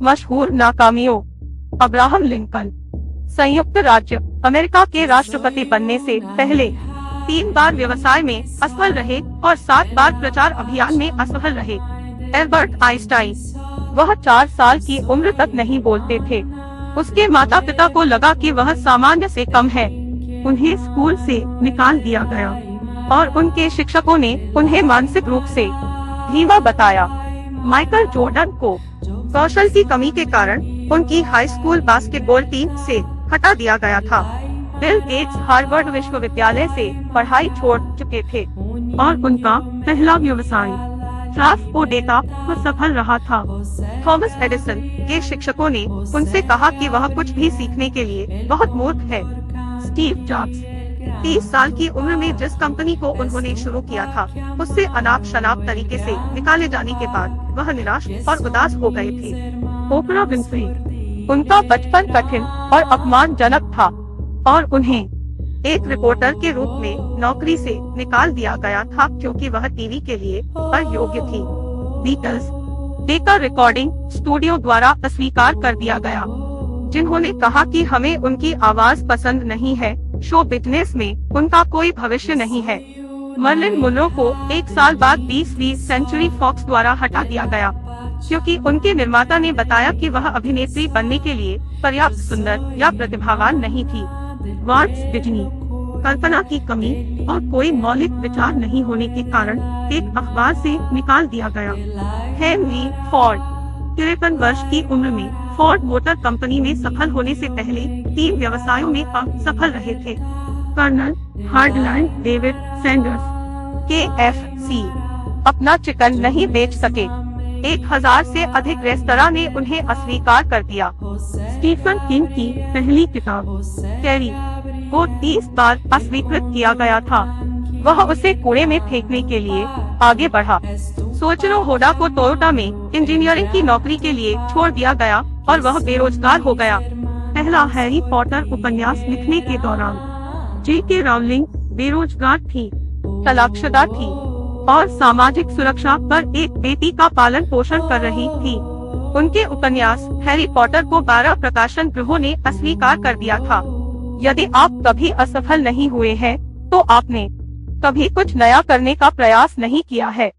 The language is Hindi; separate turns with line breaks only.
मशहूर नाकामियों। अब्राहम लिंकन संयुक्त राज्य अमेरिका के राष्ट्रपति बनने से पहले 3 बार व्यवसाय में असफल रहे और 7 बार प्रचार अभियान में असफल रहे। एल्बर्ट आइंस्टाइन, वह 4 साल की उम्र तक नहीं बोलते थे। उसके माता पिता को लगा कि वह सामान्य से कम है। उन्हें स्कूल से निकाल दिया गया और उनके शिक्षकों ने उन्हें मानसिक रूप से धीमा बताया। माइकल जॉर्डन को कौशल की कमी के कारण उनकी हाई स्कूल बास्केटबॉल टीम से हटा दिया गया था। बिल गेट्स हार्वर्ड विश्वविद्यालय से पढ़ाई छोड़ चुके थे और उनका पहला व्यवसाय ट्रांसपोर्टेटा को सफल रहा था। थॉमस एडिसन के शिक्षकों ने उनसे कहा कि वह कुछ भी सीखने के लिए बहुत मूर्ख है। स्टीव जॉब्स 30 साल की उम्र में जिस कंपनी को उन्होंने शुरू किया था, उससे अनाप शनाप तरीके से निकाले जाने के बाद वह निराश और उदास हो गए थे। ओपरा विंफ्री, उनका बचपन कठिन और अपमानजनक था और उन्हें एक रिपोर्टर के रूप में नौकरी से निकाल दिया गया था क्योंकि वह टीवी के लिए अयोग्य थी। बीटल्स डेकर रिकॉर्डिंग स्टूडियो द्वारा अस्वीकार कर दिया गया, जिन्होंने कहा कि हमें उनकी आवाज पसंद नहीं है। शो बिजनेस में उनका कोई भविष्य नहीं है। मर्लिन मुनरो को 1 साल बाद 20वीं सेंचुरी फॉक्स द्वारा हटा दिया गया क्योंकि उनके निर्माता ने बताया कि वह अभिनेत्री बनने के लिए पर्याप्त सुंदर या प्रतिभावान नहीं थी। वाल्ट डिज्नी, कल्पना की कमी और कोई मौलिक विचार नहीं होने के कारण एक अखबार से निकाल दिया गया। हेनरी फोर्ड 53 वर्ष की उम्र में फोर्ड मोटर कंपनी में सफल होने से पहले 3 व्यवसायों में असफल रहे थे। कर्नल हार्डलैंड डेविड सैंडर्स KFC अपना चिकन नहीं बेच सके। 1000 से अधिक रेस्तरां ने उन्हें अस्वीकार कर दिया। स्टीफन किंग की पहली किताब कैरी को 30 बार अस्वीकृत किया गया था। वह उसे कूड़े में फेंकने के लिए आगे बढ़ा। सोचिरो होडा को टोयोटा में इंजीनियरिंग की नौकरी के लिए छोड़ दिया गया और वह बेरोजगार हो गया। पहला हैरी पॉटर उपन्यास लिखने के दौरान J.K. राउलिंग बेरोजगार थी, तलाकशुदा थी और सामाजिक सुरक्षा पर एक बेटी का पालन पोषण कर रही थी। उनके उपन्यास हैरी पॉटर को 12 प्रकाशन गृहों ने अस्वीकार कर दिया था। यदि आप कभी असफल नहीं हुए हैं, तो आपने कभी कुछ नया करने का प्रयास नहीं किया है।